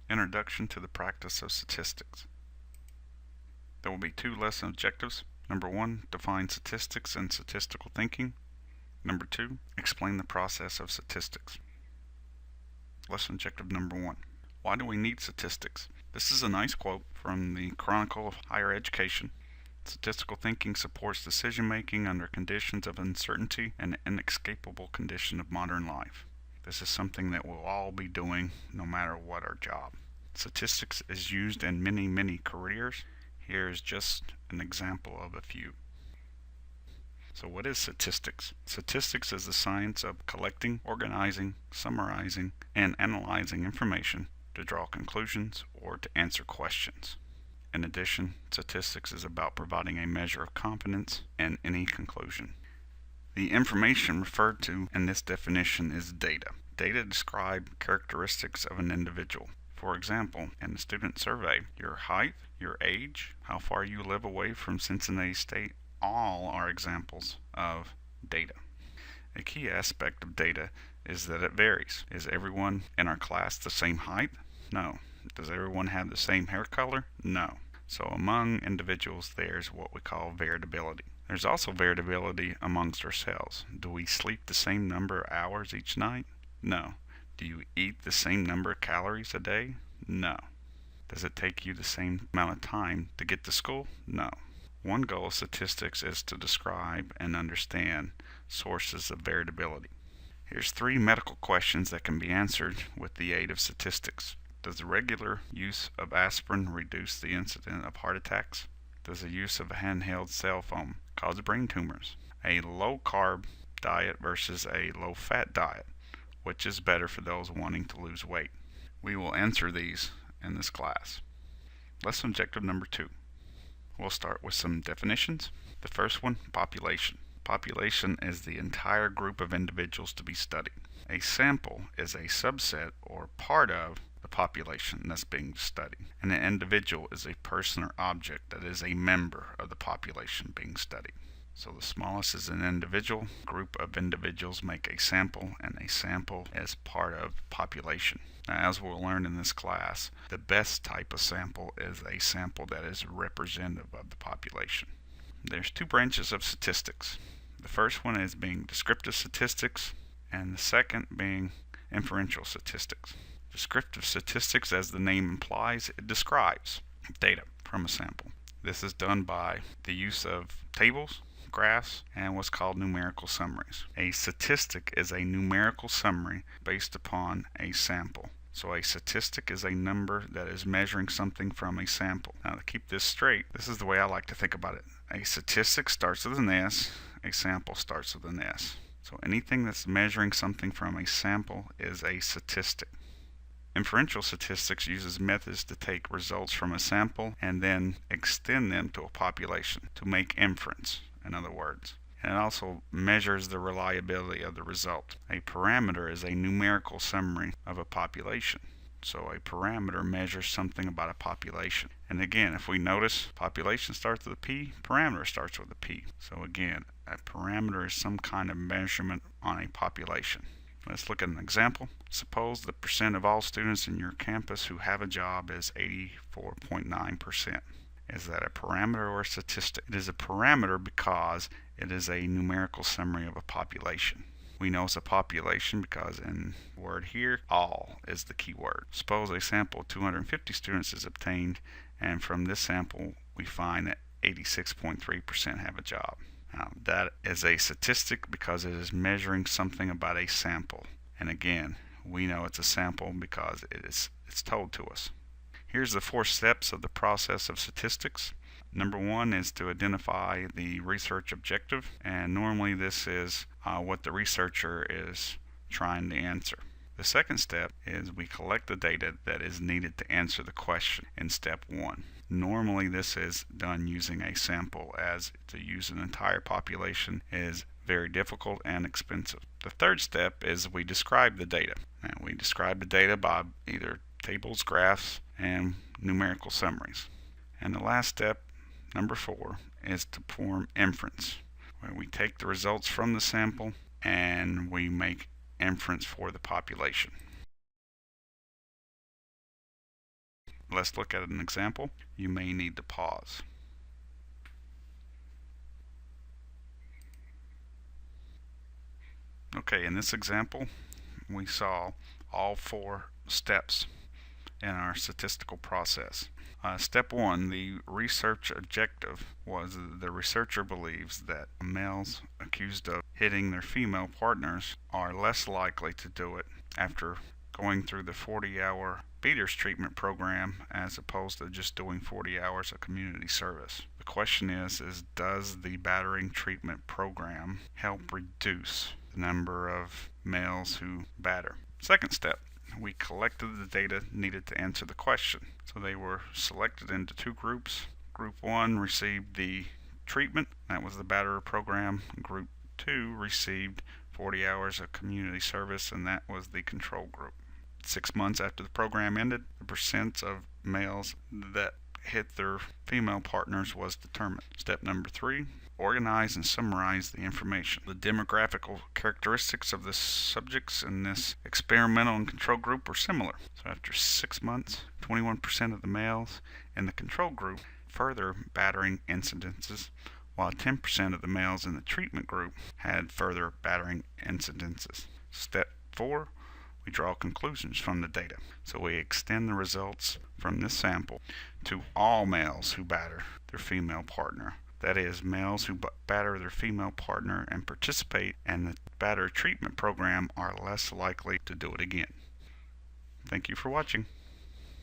Introduction to the Practice of Statistics. There will be 2 lesson objectives. Number 1, define statistics and statistical thinking. Number 2, explain the process of statistics. Lesson objective number 1. Why do we need statistics? This is a nice quote from the Chronicle of Higher Education. Statistical thinking supports decision making under conditions of uncertainty and an inescapable condition of modern life. This is something that we'll all be doing no matter what our job. Statistics is used in many careers. Here is just an example of a few. So what is statistics? Statistics is the science of collecting, organizing, summarizing, and analyzing information to draw conclusions or to answer questions. In addition, statistics is about providing a measure of confidence in any conclusion. The information referred to in this definition is data. Data describe characteristics of an individual. For example, in the student survey, your height, your age, how far you live away from Cincinnati State, all are examples of data. A key aspect of data is that it varies. Is everyone in our class the same height? No. Does everyone have the same hair color? No. So among individuals, there's what we call variability. There's also variability amongst ourselves. Do we sleep the same number of hours each night? No. Do you eat the same number of calories a day? No. Does it take you the same amount of time to get to school? No. One goal of statistics is to describe and understand sources of variability. Here's 3 medical questions that can be answered with the aid of statistics. Does the regular use of aspirin reduce the incidence of heart attacks? Does the use of a handheld cell phone cause brain tumors? A low-carb diet versus a low-fat diet. Which is better for those wanting to lose weight? We will answer these in this class. Lesson objective number 2. We'll start with some definitions. The first one, population. Population is the entire group of individuals to be studied. A sample is a subset or part of the population that's being studied. And an individual is a person or object that is a member of the population being studied. So the smallest is an individual. Group of individuals make a sample, and a sample is part of population. Now, as we'll learn in this class, the best type of sample is a sample that is representative of the population. There's 2 branches of statistics. The first one is being descriptive statistics, and the second being inferential statistics. Descriptive statistics, as the name implies, it describes data from a sample. This is done by the use of tables, graphs, and what's called numerical summaries. A statistic is a numerical summary based upon a sample. So a statistic is a number that is measuring something from a sample. Now to keep this straight, this is the way I like to think about it. A statistic starts with an S, a sample starts with an S. So anything that's measuring something from a sample is a statistic. Inferential statistics uses methods to take results from a sample and then extend them to a population to make inference, in other words. And it also measures the reliability of the result. A parameter is a numerical summary of a population. So a parameter measures something about a population. And again, if we notice, population starts with a P, parameter starts with a P. So again, a parameter is some kind of measurement on a population. Let's look at an example. Suppose the percent of all students in your campus who have a job is 84.9%. Is that a parameter or a statistic? It is a parameter because it is a numerical summary of a population. We know it's a population because in the word here, all is the key word. Suppose a sample of 250 students is obtained, and from this sample we find that 86.3% have a job. Now, that is a statistic because it is measuring something about a sample. And again, we know it's a sample because it's told to us. Here's the 4 steps of the process of statistics. Number 1 is to identify the research objective, and normally this is what the researcher is trying to answer. The second step is we collect the data that is needed to answer the question in step 1. Normally this is done using a sample, as to use an entire population is very difficult and expensive. The third step is we describe the data. And we describe the data by either tables, graphs, and numerical summaries. And the last step, number 4, is to perform inference, where we take the results from the sample and we make inference for the population. Let's look at an example. You may need to pause. Okay, in this example, we saw all 4 steps in our statistical process. Step 1, the research objective was the researcher believes that males accused of hitting their female partners are less likely to do it after going through the 40-hour beaters treatment program as opposed to just doing 40 hours of community service. The question is does the battering treatment program help reduce the number of males who batter? Second step, we collected the data needed to answer the question. So they were selected into 2 groups. Group 1 received the treatment, that was the batterer program. Group 2 received 40 hours of community service, and that was the control group. 6 months after the program ended, the percent of males that hit their female partners was determined. Step number 3, organize and summarize the information. The demographical characteristics of the subjects in this experimental and control group were similar. So after 6 months, 21% of the males in the control group further battering incidences, while 10% of the males in the treatment group had further battering incidences. Step 4, we draw conclusions from the data. So we extend the results from this sample to all males who batter their female partner. That is, males who batter their female partner and participate in the batter treatment program are less likely to do it again. Thank you for watching.